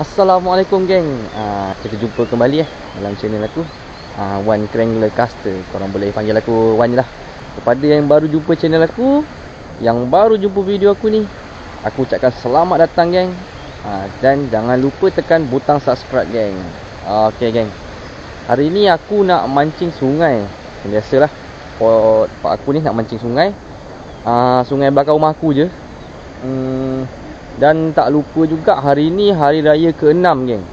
Assalamualaikum geng. Kita jumpa kembali dalam channel aku, Wan Krangler Caster. Korang boleh panggil aku Wan je lah. Kepada yang baru jumpa channel aku, yang baru jumpa video aku ni, aku ucapkan selamat datang geng. Dan jangan lupa tekan butang subscribe geng. Okay geng, hari ni aku nak mancing sungai. Biasalah, pot aku ni nak mancing sungai. Sungai belakang rumah aku je. Dan tak lupa juga hari ni hari raya ke-6 geng.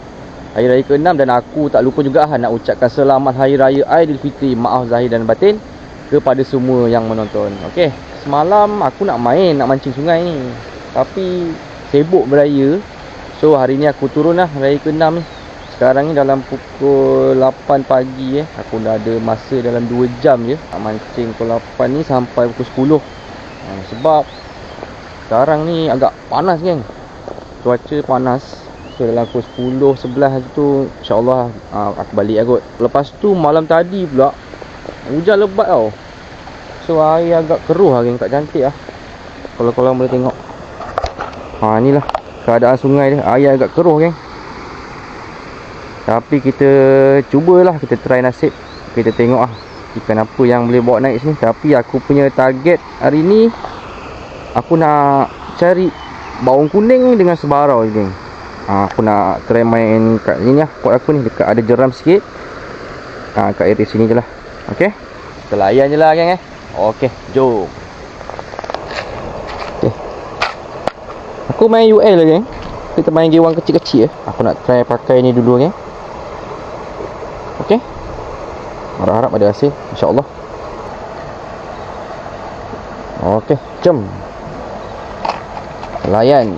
Hari raya ke-6, dan aku tak lupa juga nak ucapkan selamat hari raya Aidilfitri, maaf zahir dan batin kepada semua yang menonton. Okey, semalam aku nak mancing sungai ni, tapi sibuk beraya. So hari ni aku turun lah raya ke-6 ni. Sekarang ni dalam pukul 8 pagi aku dah ada masa dalam 2 jam je nak mancing pukul 8 ni sampai pukul 10. Sebab sekarang ni agak panas geng. Cuaca panas. So dalam pukul 10, 11 tu InsyaAllah aku balik lah kot. Lepas tu malam tadi pula hujan lebat tau. So air agak keruh lah geng, tak cantik lah. Kalau korang boleh tengok, inilah keadaan sungai dia. Air agak keruh geng. Tapi kita cubalah, kita try nasib. Kita tengok lah ikan apa yang boleh bawa naik sini. Tapi aku punya target hari ni, aku nak cari bawang kuning dengan sebarau je geng. Aku nak try main kat sini lah, pot aku ni dekat ada jeram sikit. Kat area sini je lah. Okay, kita layan je lah geng Okay, jom. Okay, aku main UL lah geng. Kita main gewang kecil-kecil Aku nak try pakai ni dulu geng. Okay, harap-harap ada hasil InsyaAllah. Okay, jom layan.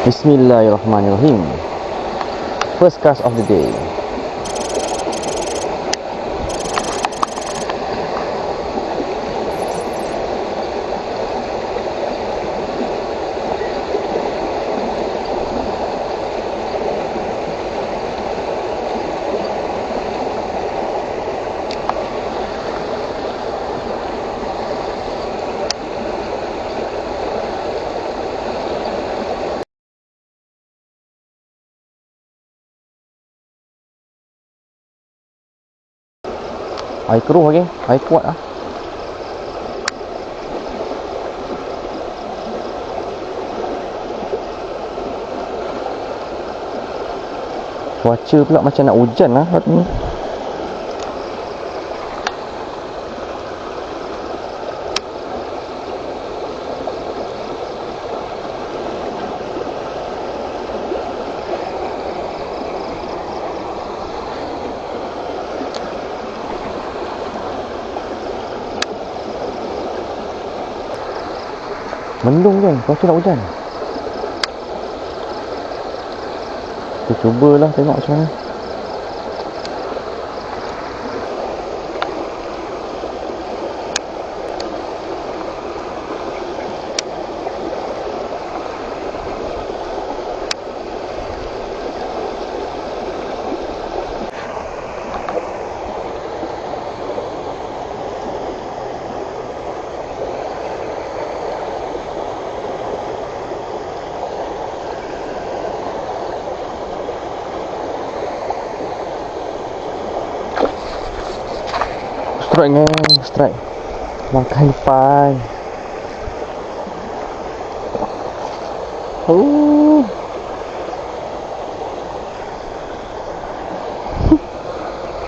Bismillahirrahmanirrahim. First cast of the day. Air keruh lagi, air kuat lah. Cuaca pula macam nak hujan lah hari ni. Mendung kan, cuaca nak hujan. Kita cubalah tengok macam mana. Strike geng, strike. Makan depan.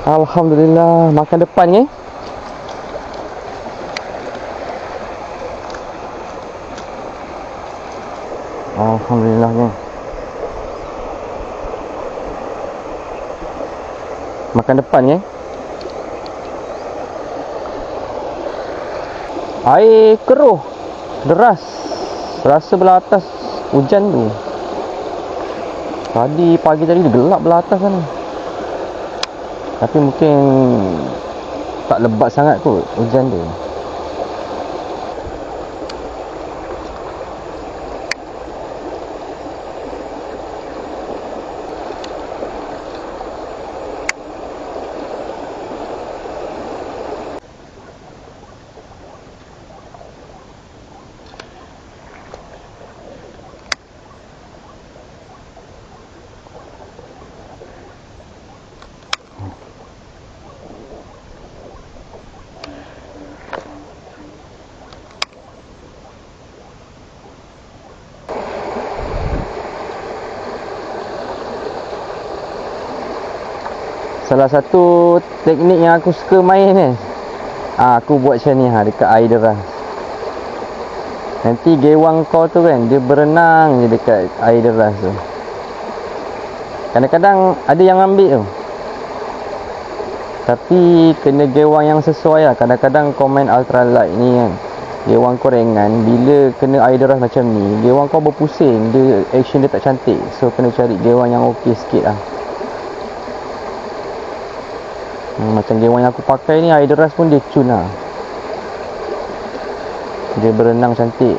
Alhamdulillah, makan depan geng. Alhamdulillah geng. Makan depan geng. Air keruh, deras. Rasa belah atas hujan tu. Tadi pagi tadi gelap belah atas sana. Tapi mungkin tak lebat sangat kot hujan tu. Salah satu teknik yang aku suka main ni, aku buat macam ni dekat air deras. Nanti gewang kau tu kan, dia berenang je dekat air deras tu. Kadang-kadang ada yang ambil tu, tapi kena gewang yang sesuai lah. Kadang-kadang kau main ultralight ni kan, gewang kau ringan, bila kena air deras macam ni, gewang kau berpusing, dia action dia tak cantik. So kena cari gewang yang okey sikit lah. Macam gewang yang aku pakai ni, air deras pun dia cun lah, dia berenang cantik.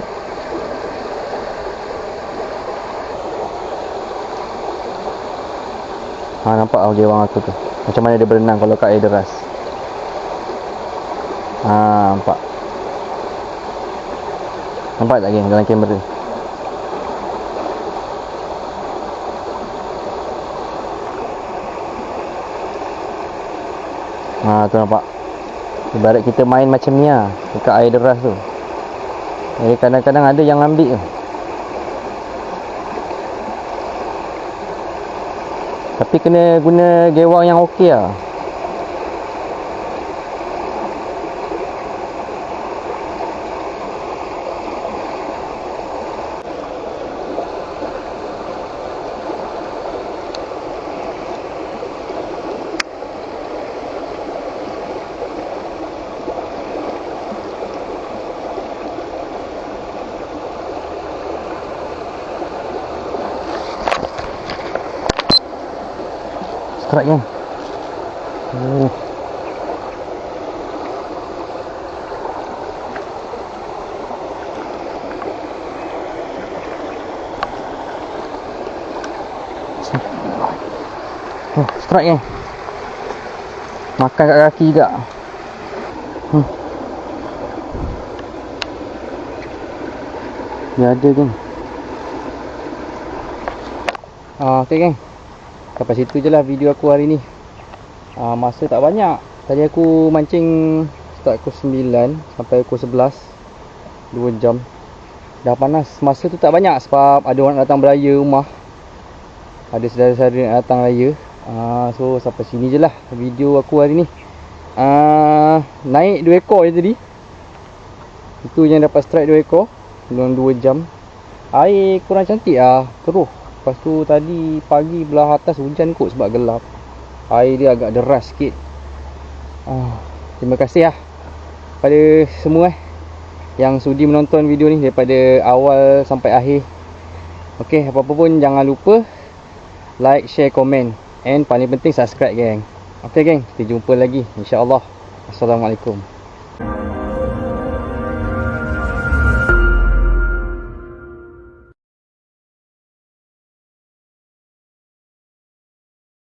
Nampak lah gewang aku tu macam mana dia berenang kalau kat air deras. Nampak tak geng dalam kamera? Tu nampak. Ibarat kita main macam ni lah dekat air deras tu. Jadi kadang-kadang ada yang ambil tu, tapi kena guna gewang yang okey lah. Strike kan. Strike kan. Makan kat kaki juga. Dia ada kan. Okay kan. Sampai situ je lah video aku hari ni. Masa tak banyak. Tadi aku mancing start pukul 9 sampai pukul 11, 2 jam. Dah panas. Masa tu tak banyak sebab ada orang datang beraya rumah, ada saudara-saudara yang datang raya. So sampai sini je lah video aku hari ni. Naik 2 ekor je tadi. Itu yang dapat strike 2 ekor dalam 2 jam. Air kurang cantik lah, keruh. Lepas tu tadi pagi belah atas hujan kot sebab gelap. Air dia agak deras sikit. Terima kasih lah pada semua yang sudi menonton video ni daripada awal sampai akhir. Okay, apa-apa pun jangan lupa like, share, komen, and paling penting subscribe geng. Okay geng, kita jumpa lagi insya-Allah. Assalamualaikum.